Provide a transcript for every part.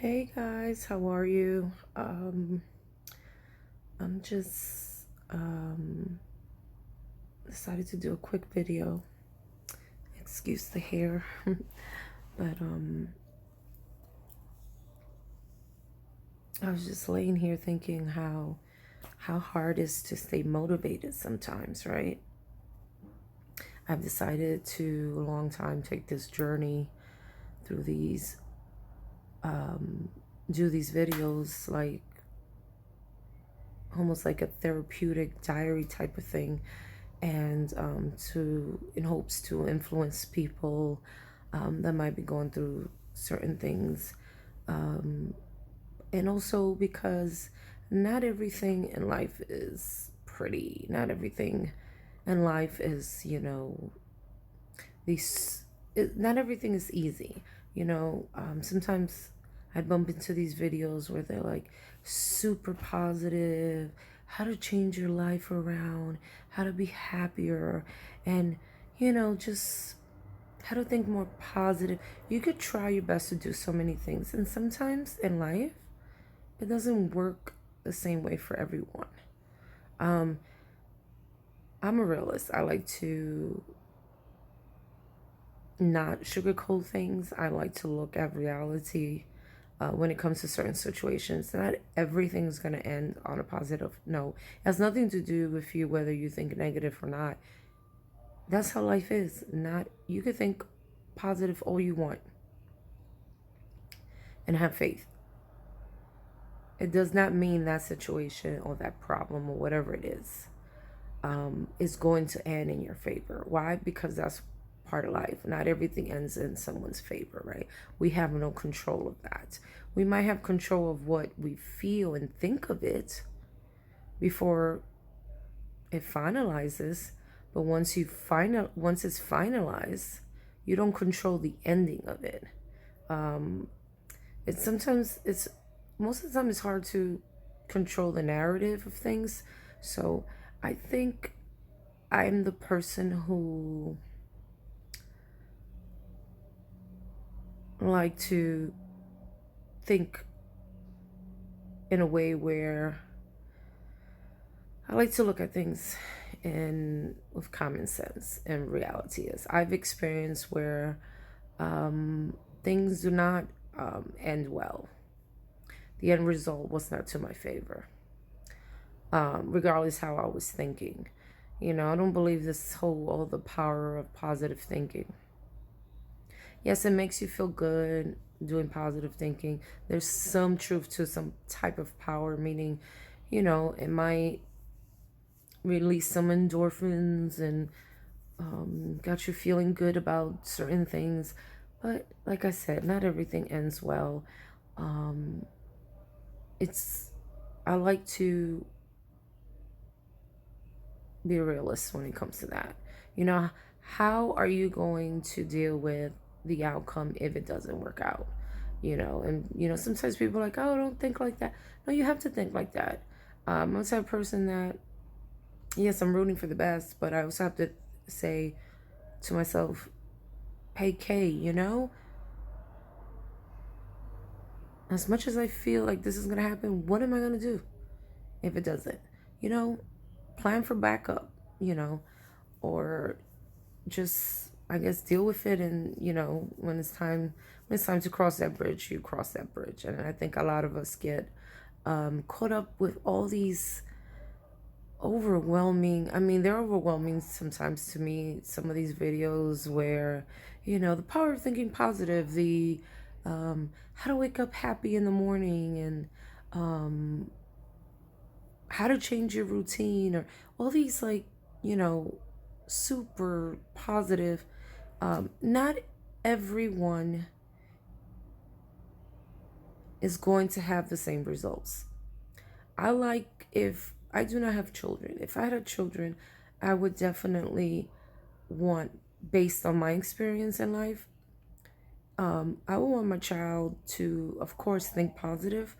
Hey guys, how are you? I'm just decided to do a quick video. Excuse the hair. But I was just laying here thinking how hard it is to stay motivated sometimes, right? I've decided to a long time take this journey through these do these videos like almost like a therapeutic diary type of thing, and to in hopes to influence people that might be going through certain things, and also because not everything in life is pretty. Not everything in life is, these. Not everything is easy. Sometimes I bump into these videos where they're like super positive, how to change your life around, how to be happier, and just how to think more positive. You could try your best to do so many things, and sometimes in life, it doesn't work the same way for everyone. Um, I'm a realist. I like to not sugarcoat things. I like to look at reality when it comes to certain situations. Not everything is going to end on a positive note. It has nothing to do with you whether you think negative or not. That's how life is. Not You could think positive all you want and have faith. It does not mean that situation or that problem or whatever it is going to end in your favor. Why? Because that's part of life. Not everything ends in someone's favor, right? We have no control of that. We might have control of what we feel and think of it before it finalizes, but once it's finalized, you don't control the ending of it. Um, it's sometimes it's Most of the time it's hard to control the narrative of things. So I think I'm the person who like to think in a way where I like to look at things in with common sense and reality is. I've experienced where things do not end well. The end result was not to my favor, regardless how I was thinking. I don't believe this whole all the power of positive thinking. Yes, it makes you feel good doing positive thinking. There's some truth to some type of power, meaning, it might release some endorphins and got you feeling good about certain things. But like I said, not everything ends well. Um, it's I like to be a realist when it comes to that. You know, how are you going to deal with the outcome if it doesn't work out? Sometimes people are like, oh, don't think like that. No, you have to think like that. I'm the type of person that, yes, I'm rooting for the best, but I also have to say to myself, hey, Kay, as much as I feel like this is going to happen, what am I going to do if it doesn't? You know, Plan for backup, or just, I guess, deal with it. And, when it's time to cross that bridge, you cross that bridge. And I think a lot of us get caught up with all these overwhelming, I mean, they're overwhelming sometimes to me, some of these videos where, the power of thinking positive, the how to wake up happy in the morning, and um, how to change your routine, or all these, like, you know, super positive. Not everyone is going to have the same results. If I do not have children, if I had children, I would definitely want, based on my experience in life, I would want my child to, of course, think positive,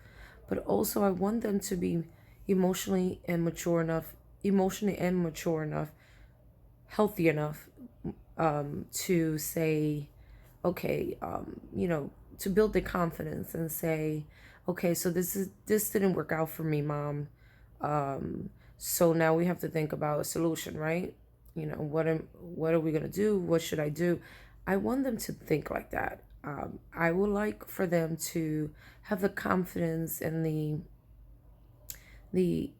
but also I want them to be emotionally and mature enough, healthy enough, to say, okay, to build their confidence and say, okay, so this didn't work out for me, mom. So now we have to think about a solution, right? What are we gonna do? What should I do? I want them to think like that. I would like for them to have the confidence and the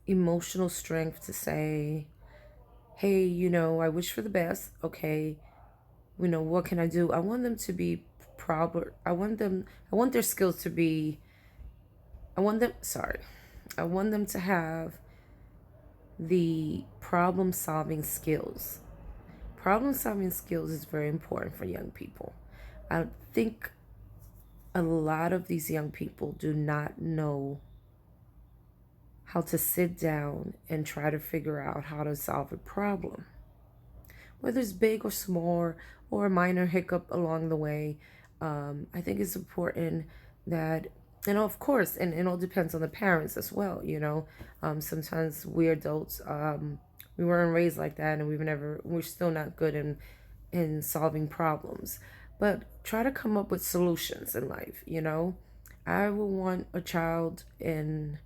emotional strength to say, hey, I wish for the best. Okay, what can I do? I want them to be proper. I want their skills to be, I want them to have the problem solving skills. Problem solving skills is very important for young people. I think a lot of these young people do not know how to sit down and try to figure out how to solve a problem, whether it's big or small or a minor hiccup along the way. I think it's important that, of course, and it all depends on the parents as well. Sometimes we adults, we weren't raised like that, and we're still not good in solving problems. But try to come up with solutions in life. I would want a child in.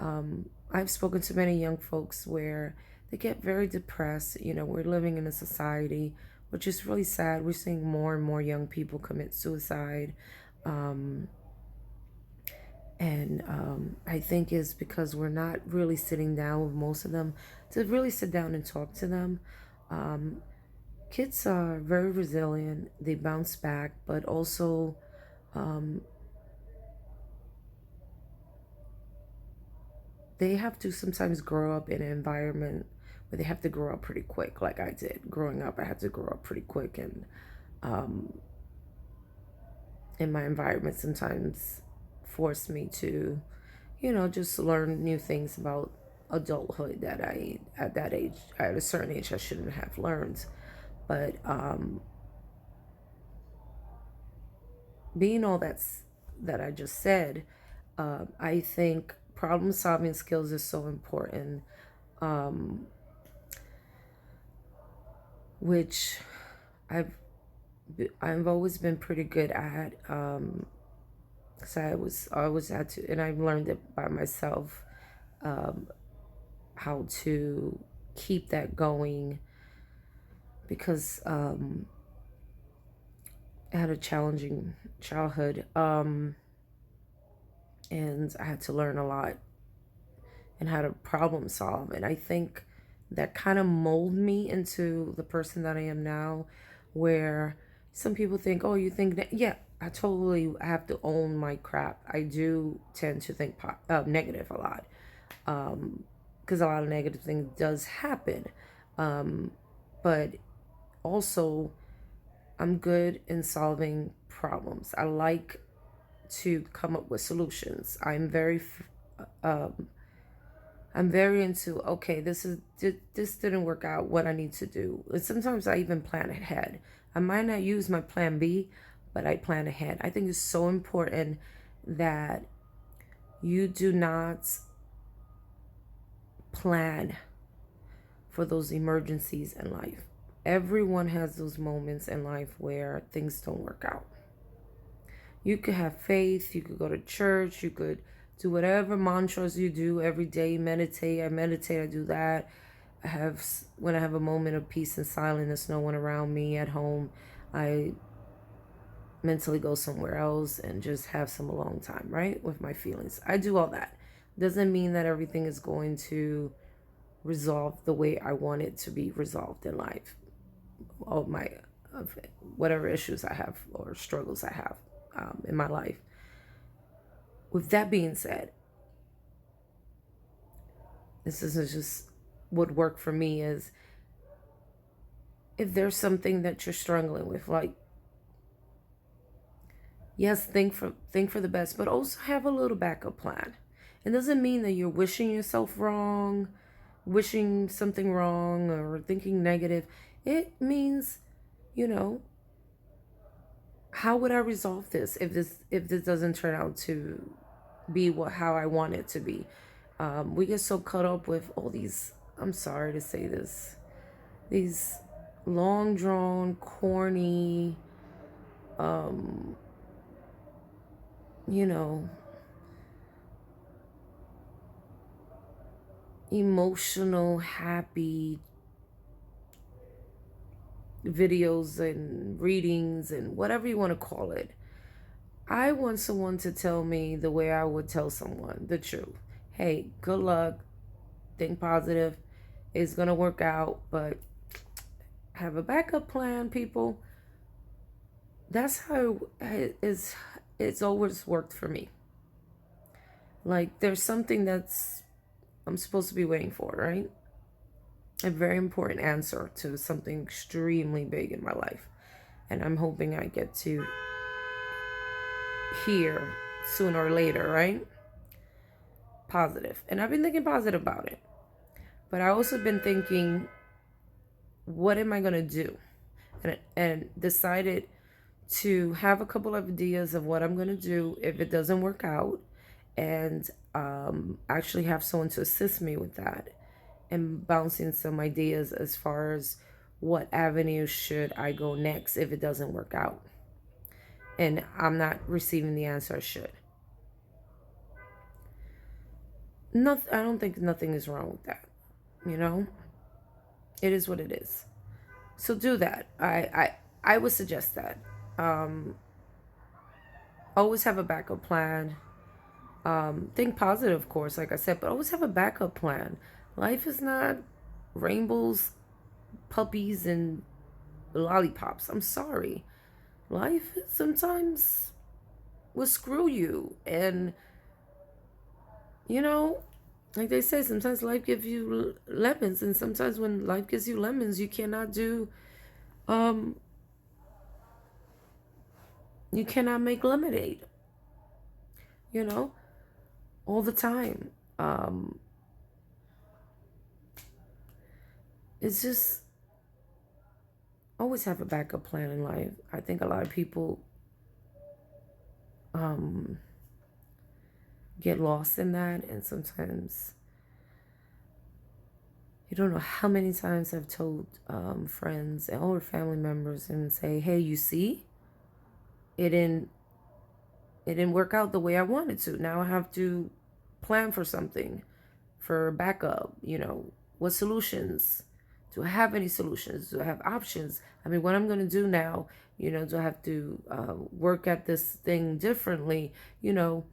I've spoken to many young folks where they get very depressed. We're living in a society which is really sad. We're seeing more and more young people commit suicide. Um, and I think is because we're not really sitting down with most of them to really sit down and talk to them. Um, Kids are very resilient, they bounce back, but also um, they have to sometimes grow up in an environment where they have to grow up pretty quick, like I did. Growing up, I had to grow up pretty quick, and um, in my environment sometimes forced me to, just learn new things about adulthood that at that age, at a certain age, I shouldn't have learned. But being all that I just said, I think problem solving skills is so important, um, which I've I've always been pretty good at. So I always had to, and I've learned it by myself, um, how to keep that going because I had a challenging childhood, and I had to learn a lot and how to problem solve. And I think that kind of molded me into the person that I am now, where some people think, oh, you think that, yeah, I totally have to own my crap. I do tend to think negative a lot, because a lot of negative things does happen. Um, but also, I'm good in solving problems. I like to come up with solutions. Um, I'm very into, okay, this didn't work out, what I need to do. And sometimes I even plan ahead. I might not use my plan B, but I plan ahead. I think it's so important that you do not plan for those emergencies in life. Everyone has those moments in life where things don't work out. You could have faith, you could go to church, you could do whatever mantras you do every day, meditate. I meditate, I do that. When I have a moment of peace and silence, there's no one around me at home, I mentally go somewhere else and just have some alone time, right? With my feelings. I do all that. Doesn't mean that everything is going to resolve the way I want it to be resolved in life. All my of whatever issues I have or struggles I have in my life. With that being said, this isn't just what worked for me is if there's something that you're struggling with, like yes, think for the best, but also have a little backup plan. It doesn't mean that you're wishing yourself wrong, wishing something wrong, or thinking negative. It means, you know, how would I resolve this if this doesn't turn out to be how I want it to be? We get so caught up with all these. I'm sorry to say this. These long drawn, corny you know, emotional, happy videos and readings and whatever you want to call it. I want someone to tell me the way I would tell someone the truth. Hey, good luck. Think positive. It's going to work out, but have a backup plan, people. That's how it's always worked for me. Like there's something that's I'm supposed to be waiting for, right? A very important answer to something extremely big in my life. And I'm hoping I get to hear sooner or later, right? Positive. And I've been thinking positive about it. But I also been thinking, what am I going to do? And decided to have a couple of ideas of what I'm going to do if it doesn't work out, and actually have someone to assist me with that and bouncing some ideas as far as what avenue should I go next if it doesn't work out and I'm not receiving the answer I should. I don't think nothing is wrong with that. You know, it is what it is. So do that. I would suggest that. Um, Always have a backup plan. Think positive, of course, like I said, but always have a backup plan. Life is not rainbows, puppies, and lollipops. I'm sorry. Life sometimes will screw you. And, you know, like they say, sometimes life gives you lemons. And sometimes when life gives you lemons, um, you cannot make lemonade, you know, all the time. It's just always have a backup plan in life. I think a lot of people um, get lost in that, and sometimes you don't know how many times I've told friends or family members and say, "Hey, you see, it didn't it didn't work out the way I wanted to. Now I have to plan for something, for backup. You know, what solutions? Do I have any solutions? Do I have options? I mean, what I'm going to do now, you know, do I have to work at this thing differently? You know,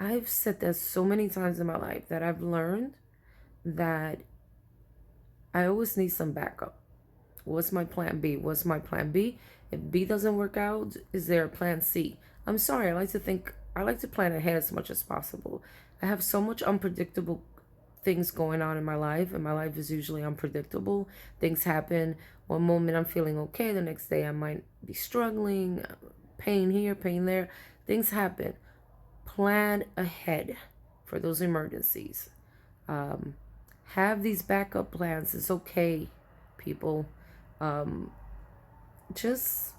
I've said that so many times in my life that I've learned that I always need some backup. What's my plan B? What's my plan B? If B doesn't work out, is there a plan C? I'm sorry, I like to plan ahead as much as possible. I have so much unpredictable things going on in my life, and my life is usually unpredictable. Things happen. One moment I'm feeling okay, the next day I might be struggling, pain here, pain there. Things happen. Plan ahead for those emergencies. Um, have these backup plans. It's okay, people. Um, just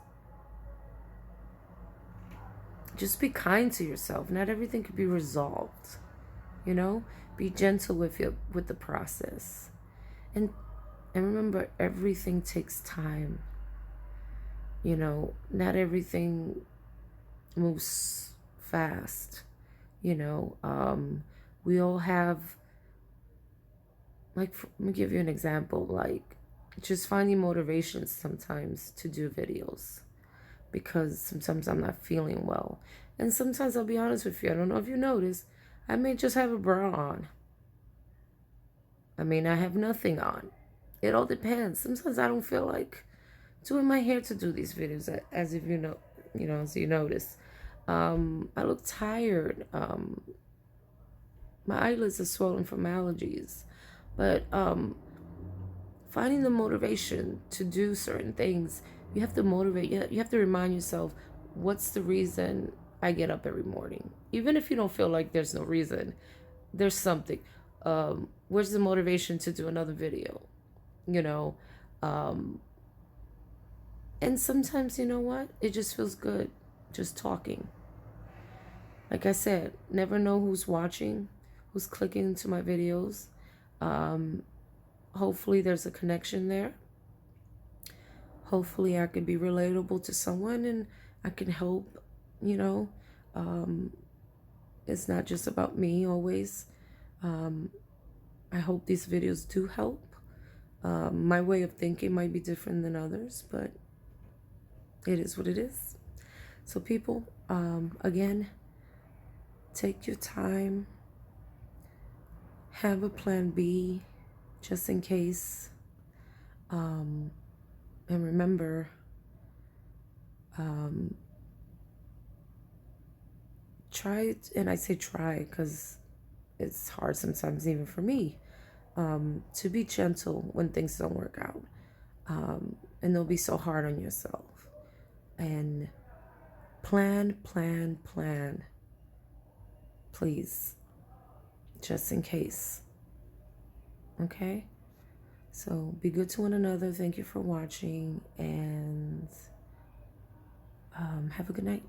just be kind to yourself. Not everything can be resolved. You know, be gentle with the process, and remember everything takes time. You know, not everything moves fast. You know, we all have, like, let me give you an example. Like, just finding motivation sometimes to do videos because sometimes I'm not feeling well. And sometimes I'll be honest with you, I don't know if you noticed, I may just have a bra on. I may not have nothing on. It all depends. Sometimes I don't feel like doing my hair to do these videos, as if as you notice. I look tired. My eyelids are swollen from allergies. But finding the motivation to do certain things, you have to motivate. You have to remind yourself, what's the reason I get up every morning? Even if you don't feel like there's no reason, there's something. Where's the motivation to do another video? You know, um, and sometimes, you know what? It just feels good just talking. Like I said, never know who's watching, who's clicking into my videos. Um, Hopefully, there's a connection there. Hopefully, I can be relatable to someone and I can help you know. It's not just about me always. I hope these videos do help. My way of thinking might be different than others, but it is what it is. So people, again, take your time, have a plan B just in case. And remember, try it, and I say try because it's hard sometimes, even for me, to be gentle when things don't work out. And don't be so hard on yourself. And plan, plan, plan, please, just in case. Okay? So be good to one another. Thank you for watching, and have a good night.